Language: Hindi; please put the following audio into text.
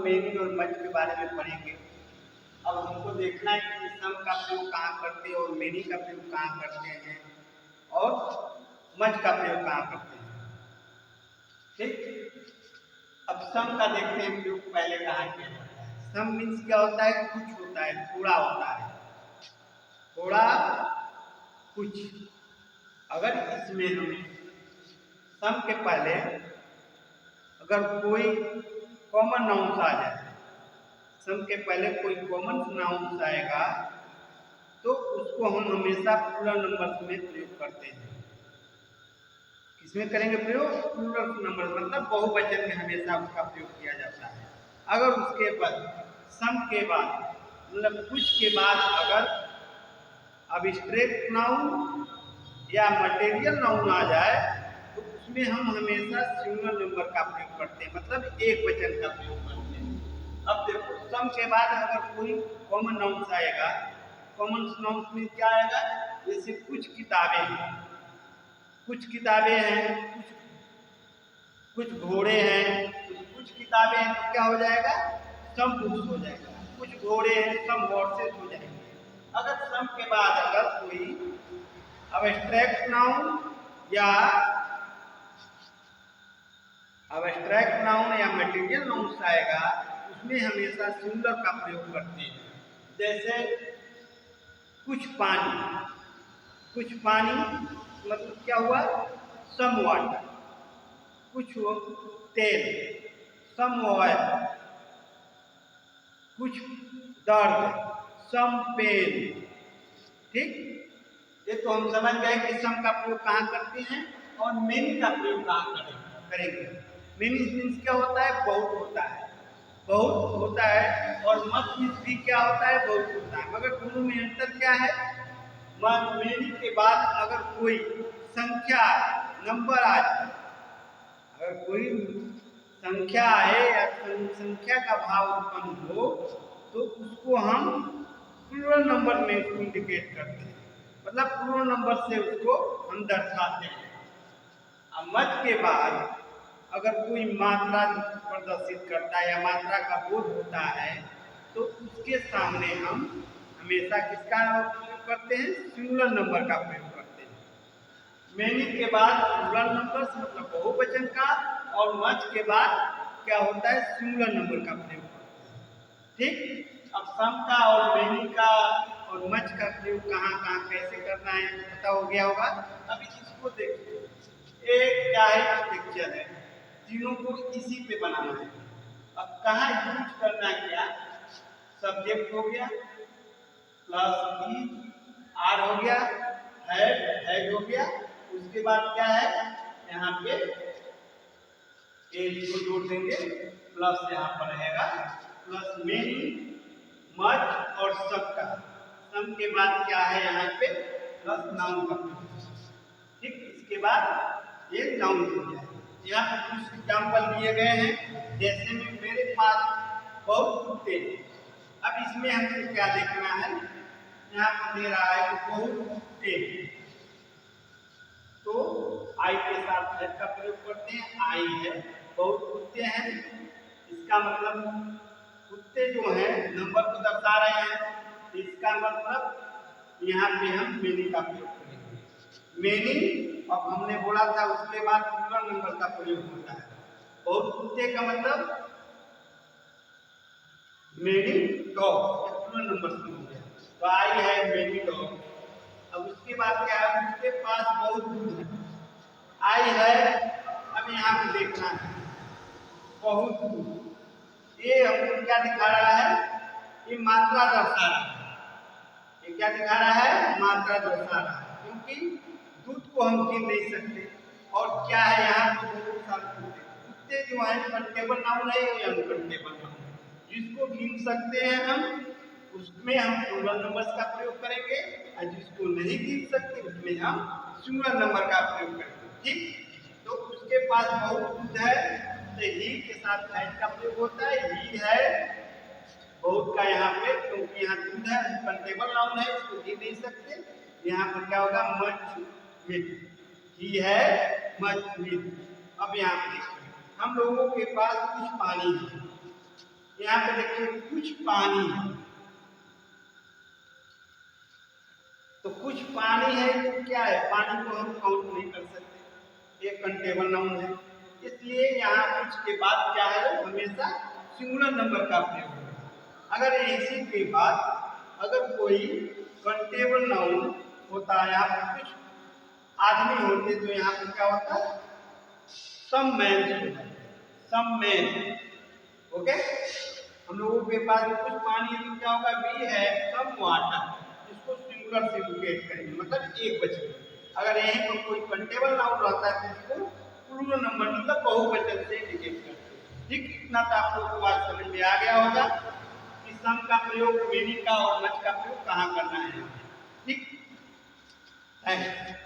मेनी और मच के बारे में पढ़ेंगे। अब हमको देखना है कि सम का प्रयोग कहाँ करते हैं और मेनी का प्रयोग कहाँ करते हैं और मच का प्रयोग कहाँ करते हैं। ठीक, अब सम का देखते हैं प्रयोग पहले कहाँ किया जाता है। सम मीन्स क्या होता है? कुछ होता है, थोड़ा होता है, थोड़ा कुछ। अगर इसमें हमें सम के पहले अगर कोई कॉमन नाउंस आ जाए, सम के पहले कोई कॉमन नाउंस आएगा तो उसको हम हमेशा प्लूरल नंबर्स में प्रयोग करते हैं। किसमें करेंगे प्रयोग? प्लूरल नंबर्स, मतलब बहुवचन में हमेशा उसका प्रयोग किया जाता है। अगर उसके बाद सम के बाद मतलब कुछ के बाद अगर अब्स्ट्रैक्ट नाउन या मटेरियल नाउन आ जाए तो उसमें हम हमेशा सिंगल नंबर का प्रयोग करते हैं, मतलब एक वचन का प्रयोग करते हैं। अब देखो, सम के बाद अगर कोई कॉमन नाउंस आएगा, कॉमन नाउंस में क्या आएगा? जैसे कुछ किताबें हैं, कुछ किताबें हैं, कुछ घोड़े हैं, कुछ किताबें हैं, तो क्या हो जाएगा? सम बुक्स हो जाएगा। कुछ घोड़े हैं, सम हॉर्सेस हो जाएंगे। अगर सम के बाद अगर कोई अब्स्ट्रैक्ट नाउन या मटेरियल नाउंस आएगा उसमें हमेशा सिंगुलर का प्रयोग करते हैं। जैसे कुछ पानी, कुछ पानी मतलब क्या हुआ? Some water. कुछ तेल, सम ऑयल। कुछ दर्द, सम पेन। ठीक, ये तो हम समझ गए कि सम का प्रयोग कहाँ करते हैं और मेनी का प्रयोग कहाँ करेंगे। मेनी मीन्स क्या होता है? बहुत होता है, बहुत होता है। और मच मीन्स भी क्या होता है? बहुत होता है। मगर दोनों में अंतर क्या है? मेनी के बाद अगर कोई संख्या नंबर आ जाए, अगर कोई संख्या है या संख्या का भाव उत्पन्न हो तो उसको हम प्लूरल नंबर में उसको इंडिकेट करते हैं, मतलब प्लूरल नंबर से उसको हम दर्शाते हैं। अब मच के बाद अगर कोई मात्रा प्रदर्शित करता है या मात्रा का बोध होता है तो उसके सामने हम हमेशा किसका प्रयोग करते हैं? सिंगुलर नंबर का प्रयोग करते हैं। मेनी के बाद प्लूरल नंबर्स मतलब बहुवचन का, और मच के बाद क्या होता है? सिंगुलर नंबर का प्रयोग करते हैं। ठीक, अब सम का और मेनी का और मच का प्रयोग कहाँ कहाँ कैसे करना है पता हो गया होगा। अभी इसको देखिए, एक क्या है? पिक्चर है, तीनों को इसी पे बनाना है। अब कहाँ यूज करना है? क्या सब्जेक्ट हो गया, प्लस ई आर हो गया, हेड हो गया। उसके बाद क्या है? यहाँ पे एल को जोड़ देंगे, प्लस यहाँ पर रहेगा प्लस मेनी, मच और सब का। सम के बाद क्या है? यहाँ पे प्लस नाउन का। ठीक, इसके बाद ये नाउन हो गया। यहाँ पे कुछ एग्जाम्पल दिए गए हैं, जैसे में मेरे पास बहुत कुत्ते हैं। अब इसमें हमको क्या देखना है? यहाँ पर दे रहा है कि बहुत कुत्ते हैं, तो आई के साथ हेड का प्रयोग करते हैं। आई है, बहुत कुत्ते हैं, इसका मतलब कुत्ते जो हैं नंबर को दर्शा रहे हैं, इसका मतलब यहाँ पे हम मेनी का प्रयोग करेंगे। मेनी, अब हमने बोला था उसके बाद प्लूरल नंबर का प्रयोग होता है। बहुत कुत्ते का मतलब मेनी डॉग, प्लूरल नंबर से हो गया। तो आई है मेनी डॉग। अब उसके बाद क्या है? उसके पास बहुत दूध है। आई है, अब यहाँ पे देखना है बहुत दूध। ये हमको क्या दिखा रहा है? ये मात्रा दर्शा रहा है। ये क्या दिखा रहा है? मात्रा दर्शा रहा है, क्योंकि दूध को हम गिन नहीं सकते। और क्या है? यहाँ पे बहुत सारे कुत्ते, कुत्ते जो है कंटेबल नाउन है या अनकंटेबल नाउन। जिसको गिन सकते हैं हम उसमें हम प्लूरल नंबर्स का प्रयोग करेंगे, और जिसको नहीं गिन सकते उसमें हम सिंगुलर नंबर का प्रयोग करेंगे। ठीक, तो उसके पास बहुत दूध है तो ही के साथ हेड का प्रयोग होता है। ही है बहुत का यहाँ पे, क्योंकि यहाँ दूध है, कंटेबल नाउन है, इसको गिन नहीं सकते। यहाँ पर क्या होगा? Much milk. ही है मच मिल्क। अब यहाँ पे देखिए, हम लोगों के पास कुछ पानी है, यहाँ पे देखिए कुछ पानी है, तो कुछ पानी है तो क्या है, पानी को हम काउंट नहीं कर सकते, एक कंटेबल नाउन है, इसलिए यहाँ कुछ के बाद क्या है, हमेशा सिंगुलर नंबर का प्रयोग है। अगर इसी के बाद अगर कोई कंटेबल नाउन होता है, यहाँ पर कुछ आदमी होते तो यहाँ पर क्या होता है, सम मैन, सम मैन। ओके, हम लोगों के पास कुछ पानी है तो क्या होगा, बी है सम वाटर, इसको सिंगुलर से इंडिकेट करेंगे, मतलब एक बचे। अगर यहीं पर कोई कंटेबल नाउन रहता है तो इसको प्लूरल नंबर मतलब बहुवचन से इंडिकेट करते हैं। ठीक, इतना तो आप लोगों को बात समझ में आ गया होगा कि सम का प्रयोग, मेनी का और मच का प्रयोग कहाँ करना है। ठीक, थैंक्स।